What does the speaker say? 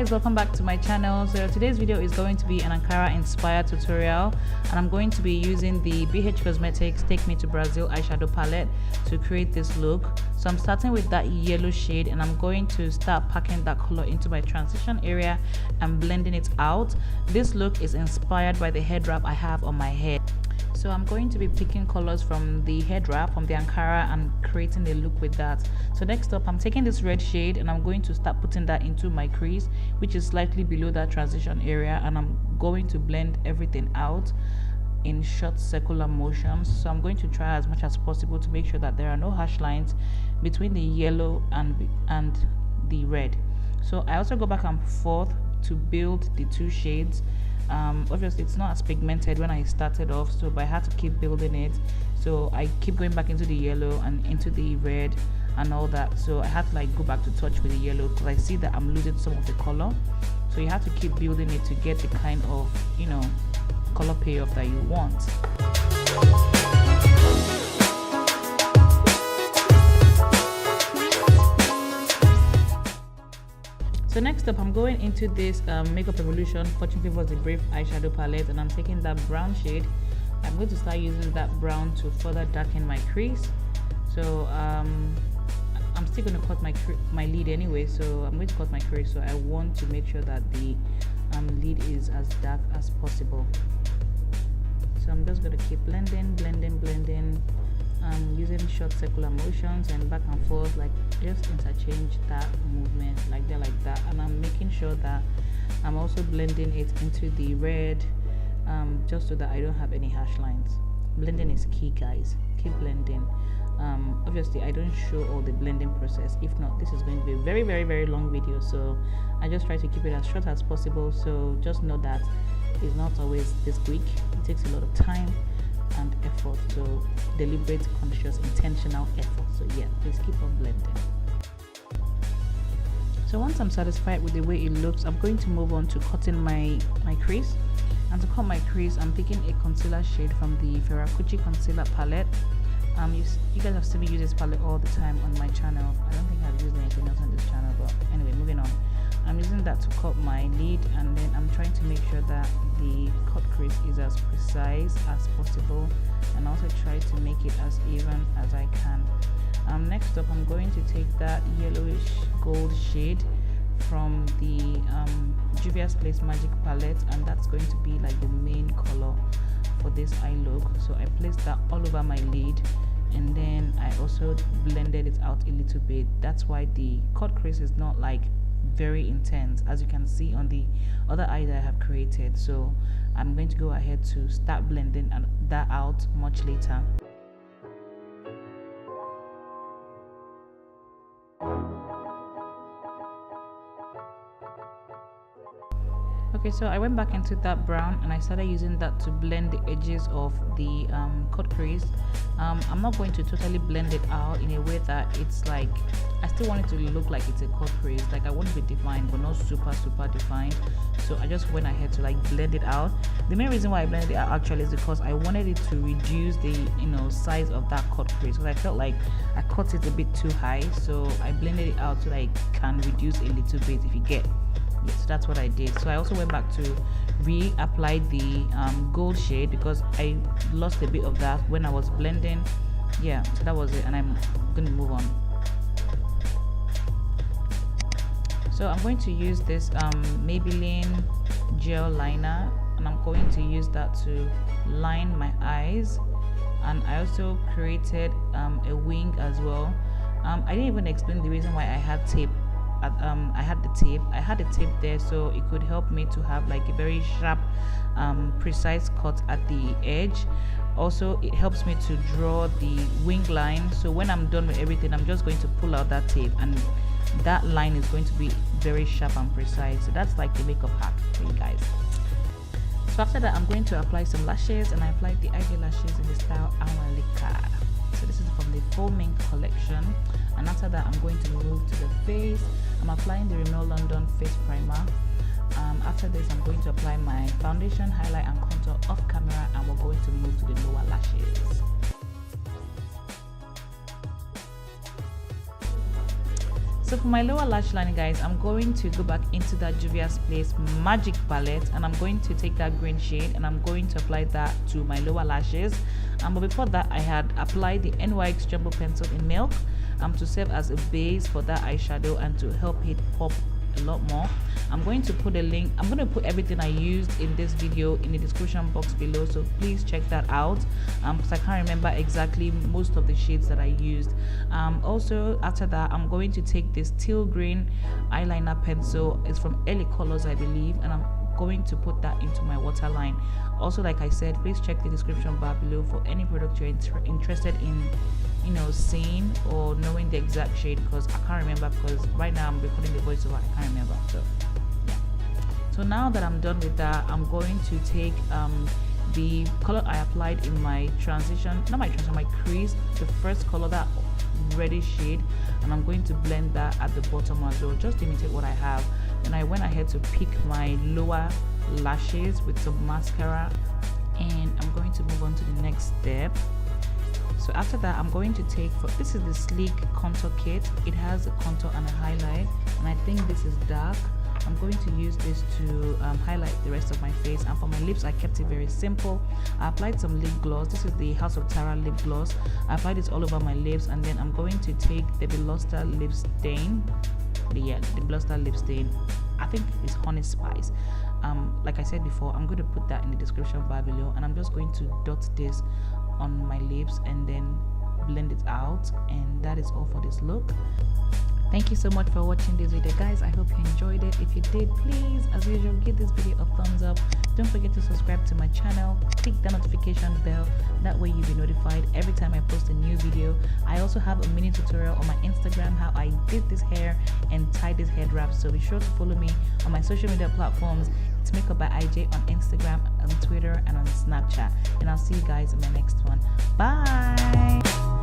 guys, welcome back to my channel. So today's video is going to be an Ankara inspired tutorial, and I'm going to be using the BH Cosmetics Take Me to Brazil eyeshadow palette to create this look. So I'm starting with that yellow shade, and I'm going to start packing that color into my transition area and blending it out. This look is inspired by the head wrap I have on my head. So I'm going to be picking colors from the head wrap, from the Ankara, and creating a look with that. So next up, I'm taking this red shade and I'm going to start putting that into my crease, which is slightly below that transition area, and I'm going to blend everything out in short circular motions. So I'm going to try as much as possible to make sure that there are no harsh lines between the yellow and the red. So I also go back and forth to build the two shades. Obviously it's not as pigmented when I started off, so but I had to keep building it. So I keep going back into the yellow and into the red and all that. So I had to like go back to touch with the yellow because I see that I'm losing some of the color. So you have to keep building it to get the kind of, you know, color payoff that you want. So next up, I'm going into this Makeup Evolution Fortune Favors the Brave eyeshadow palette, and I'm taking that brown shade. I'm going to start using that brown to further darken my crease. So I'm still going to cut my lid anyway, so I'm going to cut my crease. So I want to make sure that the lid is as dark as possible. So I'm just going to keep blending, using short circular motions and back and forth, like just interchange that movement like that, and I'm making sure that I'm also blending it into the red, just so that I don't have any harsh lines. Blending is key, guys. Keep blending. Obviously I don't show all the blending process, if not this is going to be a very long video, so I just try to keep it as short as possible. So just know that it's not always this quick. It takes a lot of time and effort, so deliberate, conscious, intentional effort. So yeah, please keep on blending. So once I'm satisfied with the way it looks, I'm going to move on to cutting my crease. And to cut my crease, I'm picking a concealer shade from the Ferracucci concealer palette. You guys have seen me use this palette all the time on my channel. I don't think I've used anything else on this channel, but anyway, moving on. I'm using that to cut my lid, and then I'm trying to make sure that the cut crease is as precise as possible, and also try to make it as even as I can. Next up, I'm going to take that yellowish gold shade from the Juvia's Place Magic palette, and that's going to be like the main color for this eye look. So I placed that all over my lid, and then I also blended it out a little bit. That's why the cut crease is not like very intense, as you can see on the other eye that I have created. So I'm going to go ahead to start blending that out much later. Okay, so I went back into that brown and I started using that to blend the edges of the cut crease. I'm not going to totally blend it out in a way that it's like, I still want it to look like it's a cut crease. Like I want it to be defined, but not super defined. So I just went ahead to like blend it out. The main reason why I blended it out actually is because I wanted it to reduce the size of that cut crease, because I felt like I cut it a bit too high. So I blended it out so that it can reduce a little bit, if you get. Yes, so that's what I did. So I also went back to reapply the gold shade because I lost a bit of that when I was blending. Yeah, so that was it, and I'm going to move on. So I'm going to use this Maybelline gel liner, and I'm going to use that to line my eyes. And I also created a wing as well. I didn't even explain the reason why I had tape. I had the tape there, so it could help me to have like a very sharp precise cut at the edge. Also, it helps me to draw the wing line, so when I'm done with everything, I'm just going to pull out that tape, and that line is going to be very sharp and precise. So that's like the makeup hack for you guys. So after that, I'm going to apply some lashes, and I applied the Aijay lashes in the style Anwilika. So this is from the Foaming collection. And after that, I'm going to move to the face. I'm applying the Rimmel London face primer. After this, I'm going to apply my foundation, highlight and contour off camera, and we're going to move to the lower lashes. So for my lower lash line, guys, I'm going to go back into that Juvia's Place Magic palette, and I'm going to take that green shade and I'm going to apply that to my lower lashes. But before that, I had applied the NYX Jumbo Pencil in Milk to serve as a base for that eyeshadow and to help it pop a lot more. I'm going to put a link. I'm going to put everything I used in this video in the description box below, so please check that out because I can't remember exactly most of the shades that I used. Also after that, I'm going to take this teal green eyeliner pencil. It's from LA Colors, I believe, and I'm going to put that into my waterline. Also, like I said, please check the description bar below for any product you're interested in, you know, seeing or knowing the exact shade, because I can't remember, because right now I'm recording the voiceover, I can't remember. So yeah. So now that I'm done with that, I'm going to take the color I applied in my transition, not my transition, my crease, the first color, that reddish shade, and I'm going to blend that at the bottom as well, just to imitate what I have. And I went ahead to pick my lower lashes with some mascara, and I'm going to move on to the next step. So after that, I'm going to take, this is the Sleek Contour Kit. It has a contour and a highlight, and I think this is dark. I'm going to use this to highlight the rest of my face. And for my lips, I kept it very simple. I applied some lip gloss. This is the House of Tara lip gloss. I applied it all over my lips, and then I'm going to take the Debbylustre Lipstain. Yeah, the Debbylustre Lipstain. I think it's Honey Spice. Like I said before, I'm going to put that in the description bar below, and I'm just going to dot this on my lips and then blend it out, and that is all for this look. Thank you so much for watching this video, guys. I hope you enjoyed it. If you did, please, as usual, give this video a thumbs up. Don't forget to subscribe to my channel, click the notification bell, that way you'll be notified every time I post a new video. I also have a mini tutorial on my Instagram how I did this hair and tied this head wrap, so be sure to follow me on my social media platforms. It's Makeupbyaijay on Instagram, on Twitter, and on Snapchat. And I'll see you guys in my next one. Bye.